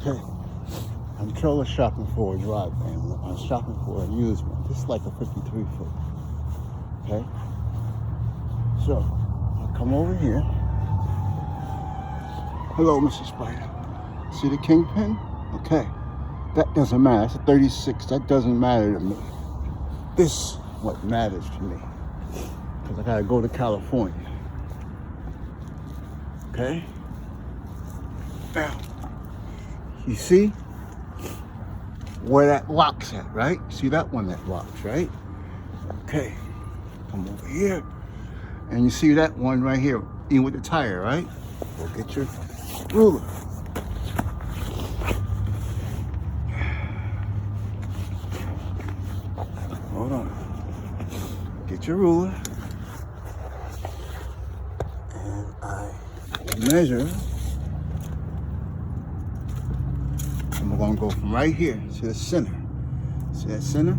Okay. I'm trailer shopping for a drive van. I'm shopping for a used one. This is like a 53 foot. Okay. So I'll come over here. Hello, Mr. Spider. See the kingpin? Okay. That doesn't matter. That's a 36. That doesn't matter to me. This is what matters to me. Because I gotta go to California. Okay? Now, you see where that locks at, right? See that one that locks, right? Okay. Come over here. And you see that one right here, in with the tire, right? Go get your ruler. Hold on. Get your ruler. And I measure. And we're gonna go from right here to the center. See that center?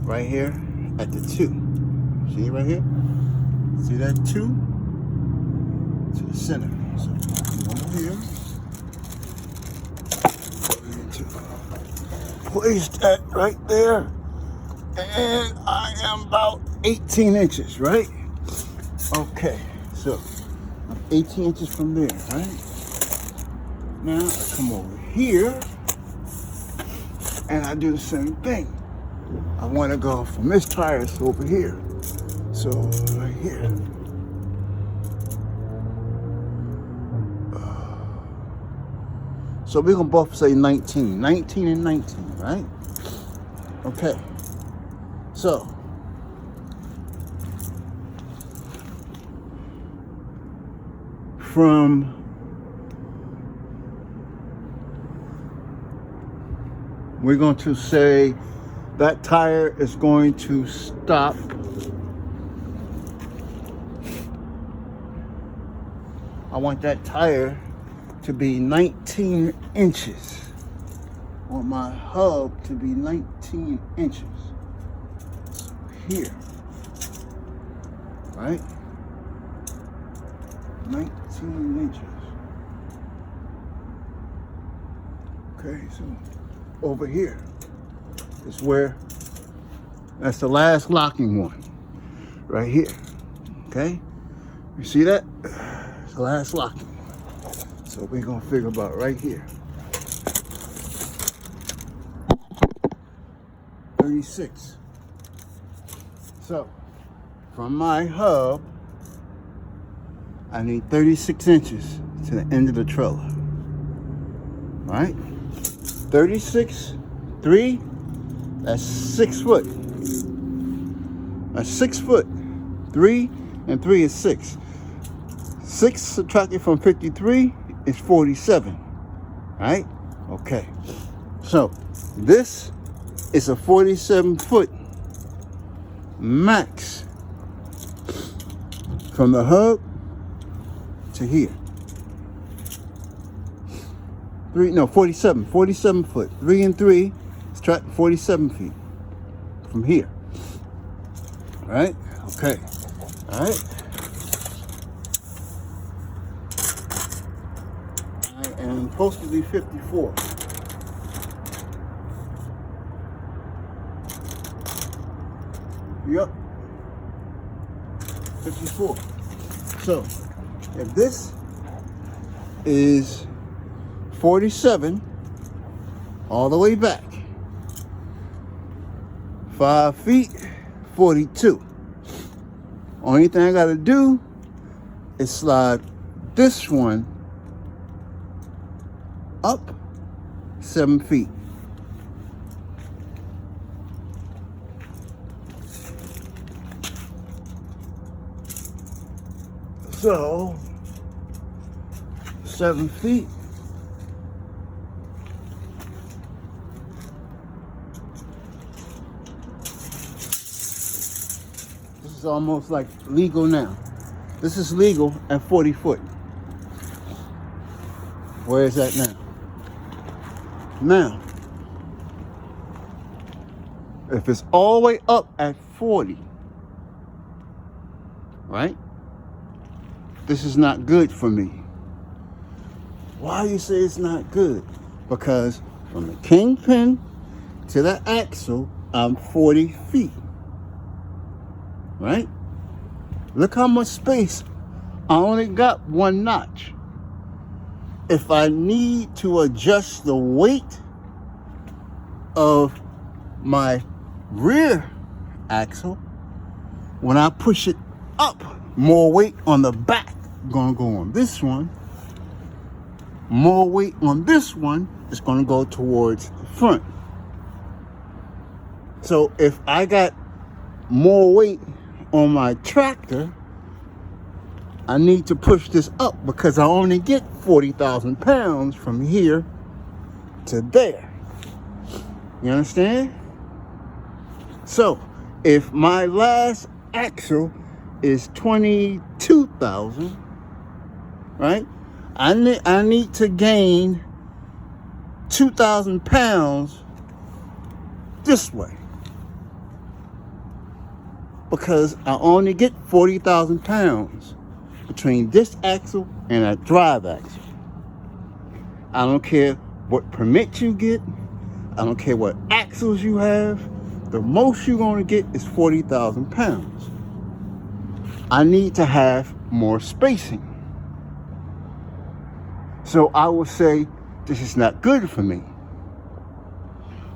Right here at the 2. See right here? See that 2? To the center. So come over here. Place that right there. And I am about 18 inches, right? Okay, so I'm 18 inches from there, right? Now I come over here and I do the same thing. I want to go from this tire to over here. So right here. So we're going to both say 19. 19 and 19, right? Okay. So, we're going to say that tire is going to stop I want that tire to be 19 inches. I want my hub to be 19 inches. So here, right? 19 inches. Okay, so over here is where, that's the last locking one, right here, okay? You see that? It's the last locking one. So we're gonna figure about right here. 36. So, from my hub, I need 36 inches to the end of the trailer. Right? 36, 3, that's 6 foot. That's 6 foot. 3 and 3 is 6. 6 subtracted from 53 is 47. Right? Okay. So, this is a 47 foot max from the hub to here. 47 foot. 3 and 3 subtract 47 feet from here. All right? Okay. All right. I am supposed to be 54. Yep. 54. So, if this is 47 all the way back, 5 feet, 42. Only thing I gotta do is slide this one up 7 feet. So, 7 feet. This is almost like legal now. This is legal at 40 foot. Where is that now? Now, if it's all the way up at 40, right? This is not good for me. Why you say it's not good? Because from the kingpin to the axle, I'm 40 feet. Right? Look how much space. I only got one notch. If I need to adjust the weight of my rear axle, when I push it up, more weight on the back gonna go on this one. More weight on this one is gonna go towards the front. So if I got more weight on my tractor, I need to push this up because I only get 40,000 pounds from here to there. You understand? So if my last axle is 22,000, right? I need to gain 2,000 pounds this way. Because I only get 40,000 pounds between this axle and a drive axle. I don't care what permit you get. I don't care what axles you have. The most you're going to get is 40,000 pounds. I need to have more spacing. So I would say this is not good for me.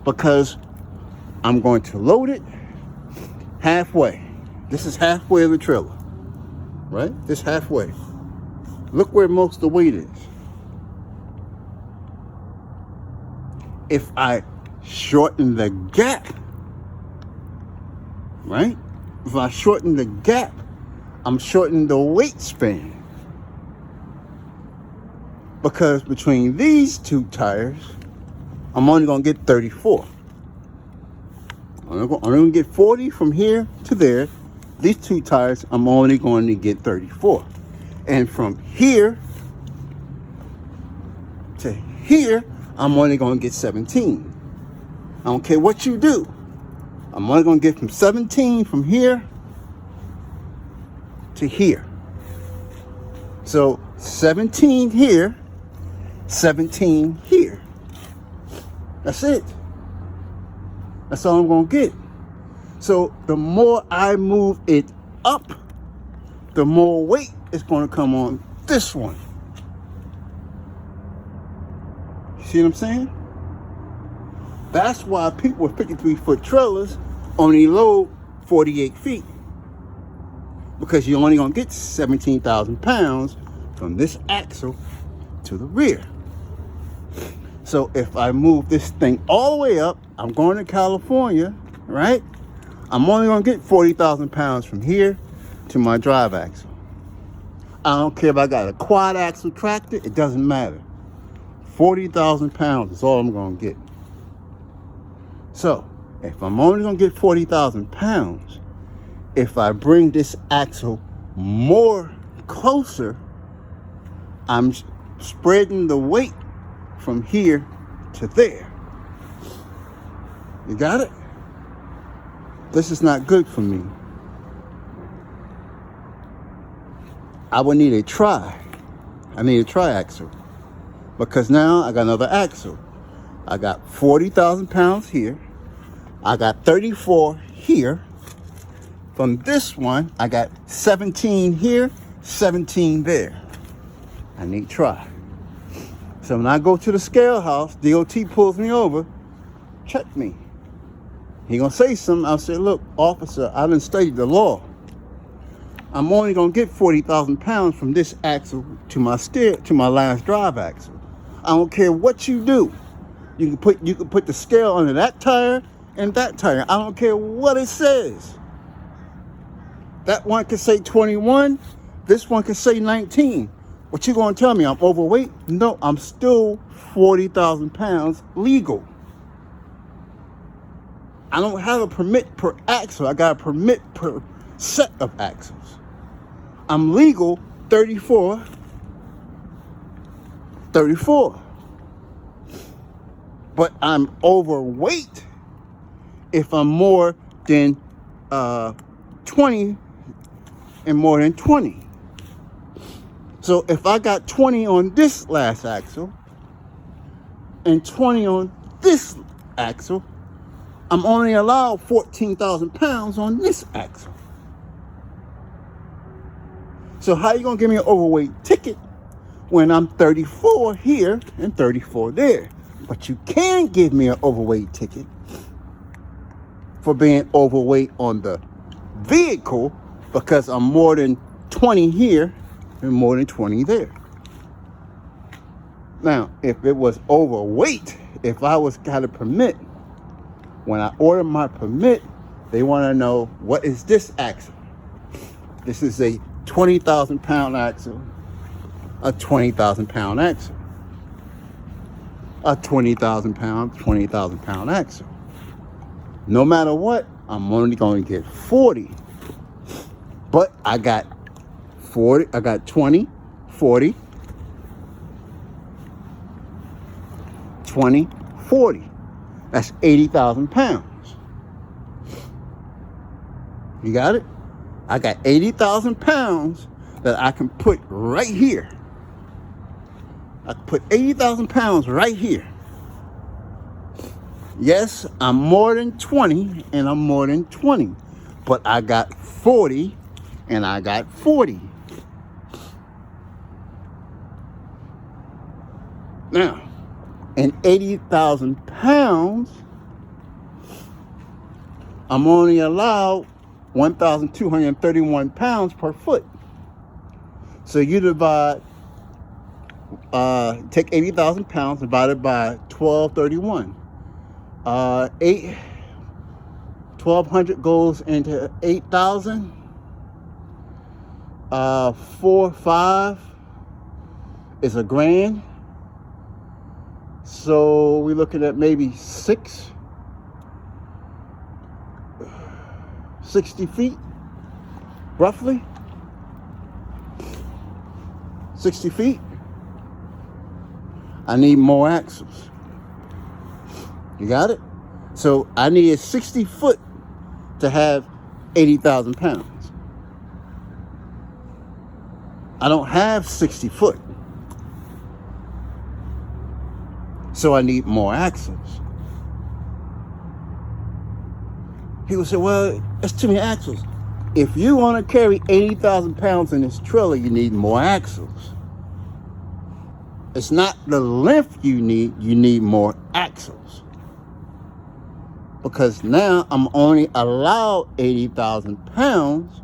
Because I'm going to load it halfway. This is halfway of the trailer. Right? This halfway. Look where most of the weight is. If I shorten the gap, right? If I shorten the gap, I'm shortening the weight span. Because between these two tires, I'm only going to get 34. I'm only going to get 40 from here to there. These two tires, I'm only going to get 34. And from here to here, I'm only going to get 17. I don't care what you do. I'm only going to get from 17 from here to here. So 17 here, 17 here. That's it. That's all I'm going to get. So the more I move it up, the more weight is going to come on this one. See what I'm saying? That's why people with 53-foot trailers only load 48 feet. Because you're only going to get 17,000 pounds from this axle to the rear. So if I move this thing all the way up, I'm going to California, right? I'm only going to get 40,000 pounds from here to my drive axle. I don't care if I got a quad axle tractor. It doesn't matter. 40,000 pounds is all I'm going to get. So if I'm only going to get 40,000 pounds, if I bring this axle more closer, I'm spreading the weight from here to there. You got it? This is not good for me. I would need a tri. I need a triaxle. Because now I got another axle. I got 40,000 pounds here. I got 34 here. From this one, I got 17 here, 17 there. I need tri. So when I go to the scale house, DOT pulls me over, check me. He gonna say something. I'll say, look, officer, I didn't study the law. I'm only gonna get 40,000 pounds from this axle to my last drive axle. I don't care what you do. You can put the scale under that tire and that tire. I don't care what it says. That one can say 21. This one can say 19. What you gonna tell me? I'm overweight? No, I'm still 40,000 pounds legal. I don't have a permit per axle. I got a permit per set of axles. I'm legal 34. But I'm overweight if I'm more than 20 and more than 20. So if I got 20 on this last axle, and 20 on this axle, I'm only allowed 14,000 pounds on this axle. So how you gonna give me an overweight ticket when I'm 34 here and 34 there? But you can give me an overweight ticket for being overweight on the vehicle because I'm more than 20 here and more than 20 there. Now, if it was overweight, if I got a permit, when I order my permit, they want to know, what is this axle? This is a 20,000 pound axle, a 20,000 pound axle, a 20,000 pound axle. No matter what, I'm only going to get 40. But I got 40, I got 20, 40, 20, 40. That's 80,000 pounds. You got it? I got 80,000 pounds that I can put right here. I can put 80,000 pounds right here. Yes, I'm more than 20 and I'm more than 20. But I got 40 and I got 40. Now, in 80,000 pounds, I'm only allowed 1,231 pounds per foot. So you divide, take 80,000 pounds divided by 1231. 1,200 goes into 8,000. 5 is a grand. So we're looking at maybe 60 feet, roughly. 60 feet. I need more axles. You got it? So I need 60 foot to have 80,000 pounds. I don't have 60 foot. So I need more axles. People say, well, that's too many axles. If you want to carry 80,000 pounds in this trailer, you need more axles. It's not the length you need more axles. Because now I'm only allowed 80,000 pounds.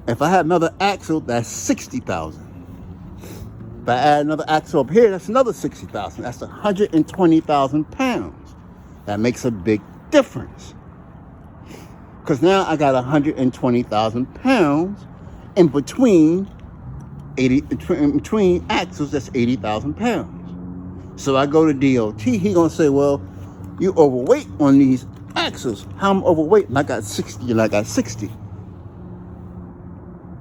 If I had another axle, that's 60,000. If I add another axle up here, that's another 60,000. That's 120,000 pounds. That makes a big difference. Because now I got 120,000 pounds in between axles, that's 80,000 pounds. So I go to DOT, he gonna say, well, you overweight on these axles. How I'm overweight? And I got 60 and I got 60.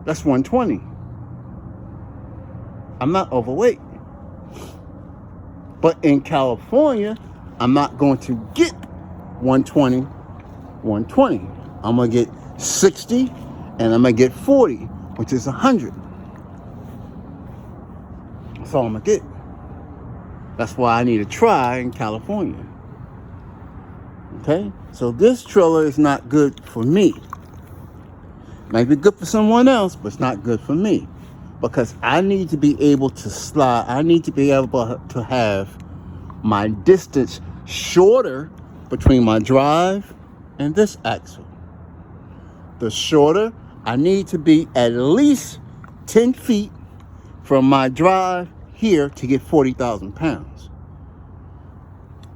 That's 120. I'm not overweight. But in California, I'm not going to get 120, 120. I'm going to get 60 and I'm going to get 40, which is 100. That's all I'm going to get. That's why I need a try in California. Okay? So this trailer is not good for me. Might be good for someone else, but it's not good for me. Because I need to be able to slide. I need to be able to have my distance shorter between my drive and this axle. The shorter, I need to be at least 10 feet from my drive here to get 40,000 pounds.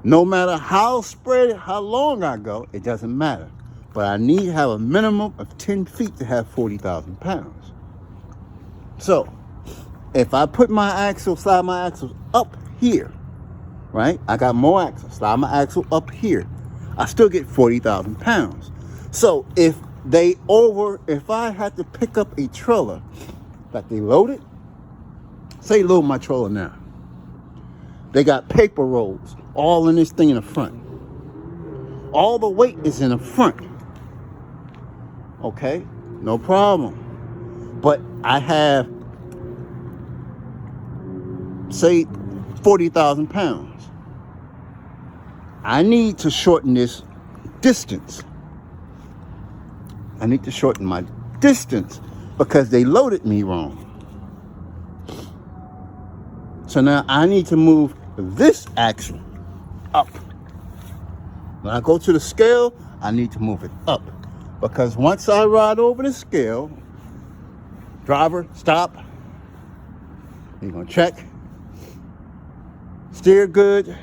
No matter how spread, how long I go, it doesn't matter. But I need to have a minimum of 10 feet to have 40,000 pounds. So, if I put slide my axles up here, right? I got more axles, slide my axle up here. I still get 40,000 pounds. So, if I had to pick up a trailer that they loaded, say load my trailer now. They got paper rolls all in this thing in the front. All the weight is in the front. Okay, no problem. But I have, say, 40,000 pounds. I need to shorten this distance. I need to shorten my distance because they loaded me wrong. So now I need to move this axle up. When I go to the scale, I need to move it up. Because once I ride over the scale, driver, stop. You're going to check. Steer good.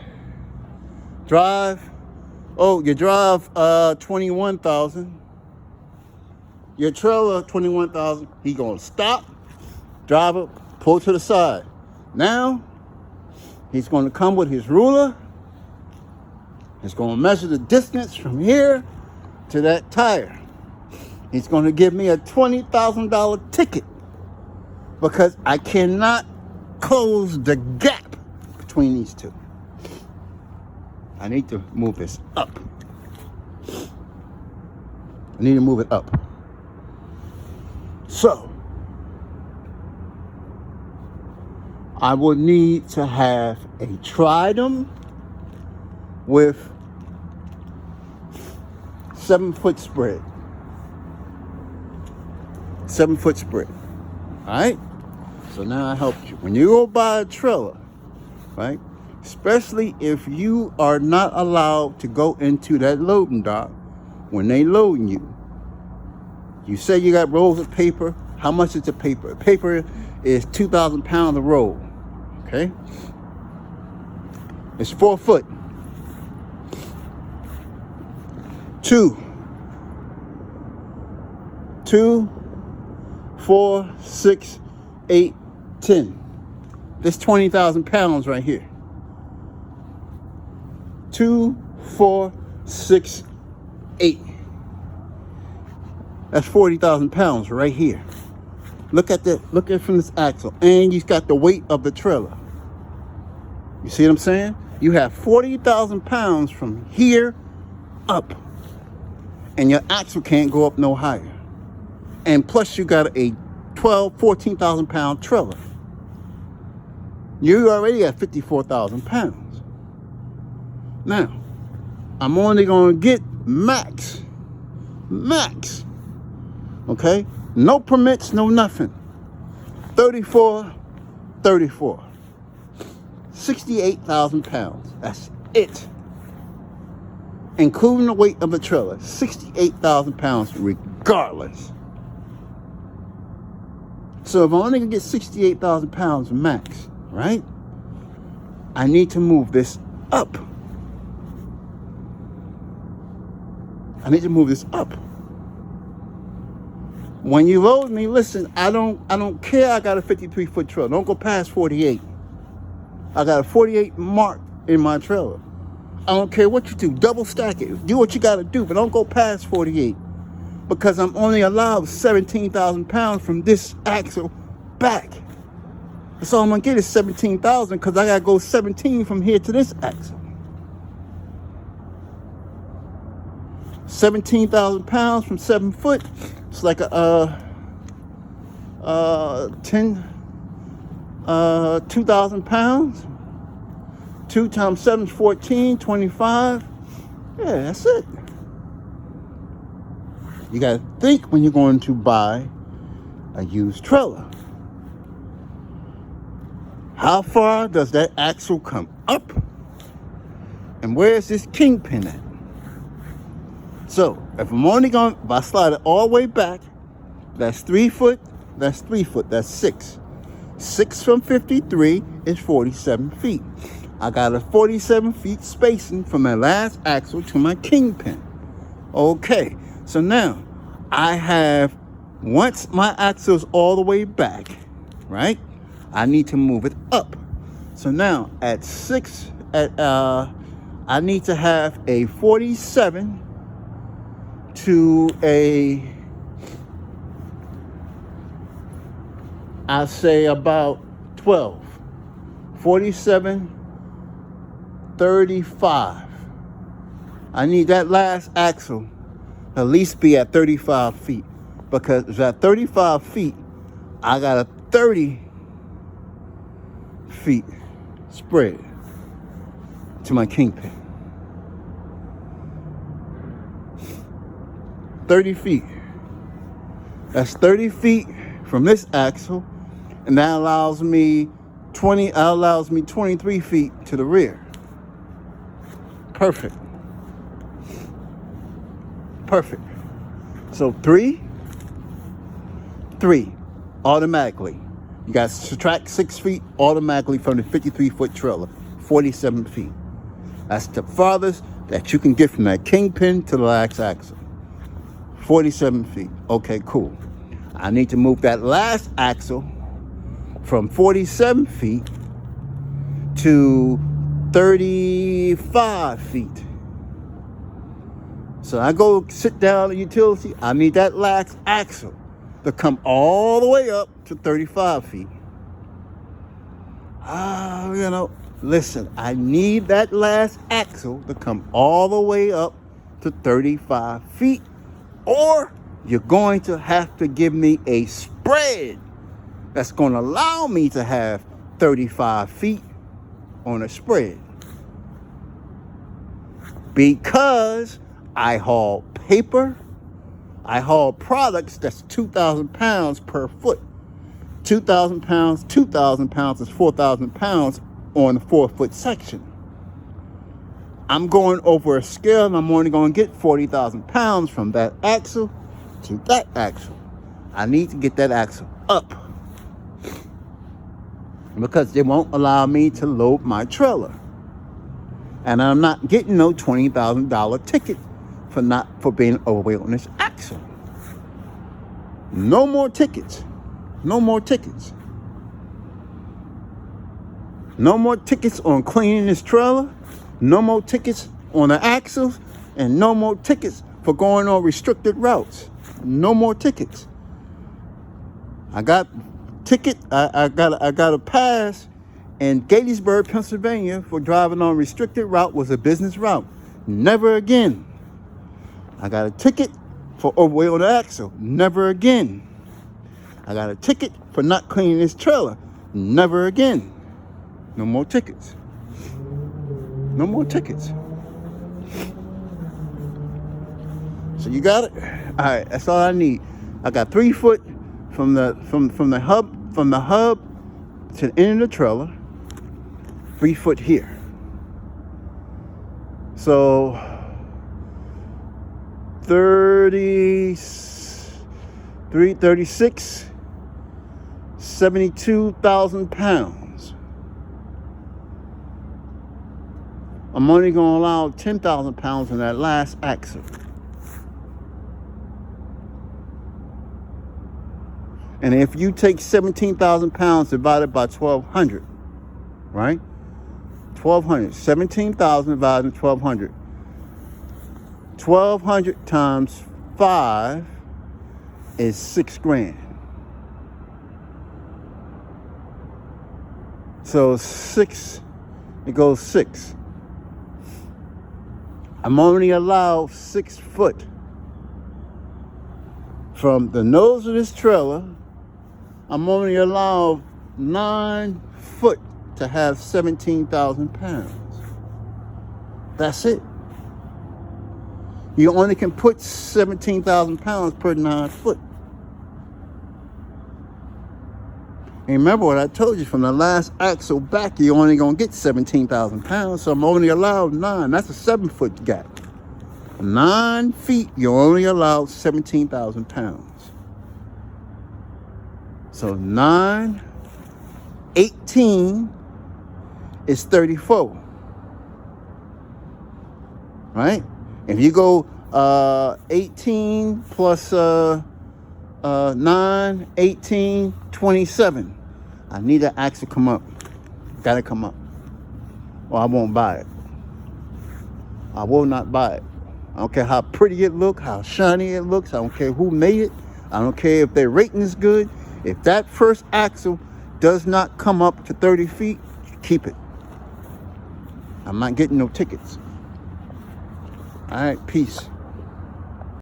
Drive. Oh, you drive 21,000. Your trailer 21,000. He going to stop. Driver, pull to the side. Now, he's going to come with his ruler. He's going to measure the distance from here to that tire. He's going to give me a $20,000 ticket because I cannot close the gap between these two. I need to move this up. I need to move it up. So, I will need to have a tridem with 7-foot spread. 7-foot spread. All right? So now I helped you. When you go buy a trailer, right? Especially if you are not allowed to go into that loading dock when they loading you. You say you got rolls of paper. How much is the paper? Paper is 2,000 pounds a roll. Okay? It's 4 foot. 2, 4, 6, 8, 10. This 20,000 pounds right here. 2, 4, 6, 8. That's 40,000 pounds right here. Look at that. Look at it from this axle. And you've got the weight of the trailer. You see what I'm saying? You have 40,000 pounds from here up. And your axle can't go up no higher. And plus you got a 14,000 pound trailer. You already at 54,000 pounds. Now, I'm only going to get max. Okay? No permits, no nothing. 34. 68,000 pounds. That's it. Including the weight of the trailer. 68,000 pounds regardless. So if I'm only going to get 68,000 pounds max, right? I need to move this up. I need to move this up. When you load me, listen, I don't care I got a 53-foot trailer. Don't go past 48. I got a 48 mark in my trailer. I don't care what you do. Double stack it. Do what you got to do, but don't go past 48. Because I'm only allowed 17,000 pounds from this axle back. That's all I'm going to get is 17,000 because I got to go 17 from here to this axle. 17,000 pounds from 7 foot. It's like a 2,000 pounds. 2 times 7 is 14, 25. Yeah, that's it. You got to think when you're going to buy a used trailer. How far does that axle come up? And where is this kingpin at? So, if I slide it all the way back, that's 3 foot, that's 3 foot, that's 6. 6 from 53 is 47 feet. I got a 47 feet spacing from my last axle to my kingpin. Okay, so now I have, once my axle is all the way back, right? I need to move it up. So now at 6, I need to have a 47 to I'll say about 12. 47, 35. I need that last axle at least be at 35 feet. Because at 35 feet, I got a 30 feet spread to my kingpin. 30 feet. That's 30 feet from this axle, and that allows me 23 feet to the rear. Perfect. Perfect. So 3, automatically. You got to subtract 6 feet automatically from the 53-foot trailer, 47 feet. That's the farthest that you can get from that kingpin to the last axle. 47 feet. Okay, cool. I need to move that last axle from 47 feet to 35 feet. So I go sit down at utility. I need that last axle to come all the way up to 35 feet. Listen, I need that last axle to come all the way up to 35 feet, or you're going to have to give me a spread that's going to allow me to have 35 feet on a spread. Because I haul paper, I haul products that's 2,000 pounds per foot. 2,000 pounds is 4,000 pounds on the 4-foot section. I'm going over a scale, and I'm only going to get 40,000 pounds from that axle to that axle. I need to get that axle up because they won't allow me to load my trailer. And I'm not getting no $20,000 ticket for being overweight on this axle. No more tickets. No more tickets. No more tickets on cleaning this trailer. No more tickets on the axles. And no more tickets for going on restricted routes. No more tickets. I got a pass in Gettysburg, Pennsylvania for driving on restricted route. Was a business route. Never again. I got a ticket for overweight on the axle. Never again. I got a ticket for not cleaning this trailer. Never again. No more tickets. No more tickets. So you got it? All right, that's all I need. I got 3 foot from the hub to the end of the trailer. 3 foot here. So 36, 72,000 pounds. I'm only going to allow 10,000 pounds in that last axle. And if you take 17,000 pounds divided by 1,200, right? 1,200, 17,000 divided by 1,200. 1,200 times 5 is $6,000. So 6, it goes 6. I'm only allowed 6 foot from the nose of this trailer. I'm only allowed 9 foot to have 17,000 pounds. That's it. You only can put 17,000 pounds per 9 foot. And remember what I told you, from the last axle back, you're only going to get 17,000 pounds. So I'm only allowed 9. That's a 7-foot gap. 9 feet, you're only allowed 17,000 pounds. So 9, 18 is 34. Right? If you go 18 plus 9, 18, 27. I need that axe to come up. Gotta come up. Or I won't buy it. I will not buy it. I don't care how pretty it looks, how shiny it looks. I don't care who made it. I don't care if their rating is good. If that first axle does not come up to 30 feet, keep it. I'm not getting no tickets. All right, peace.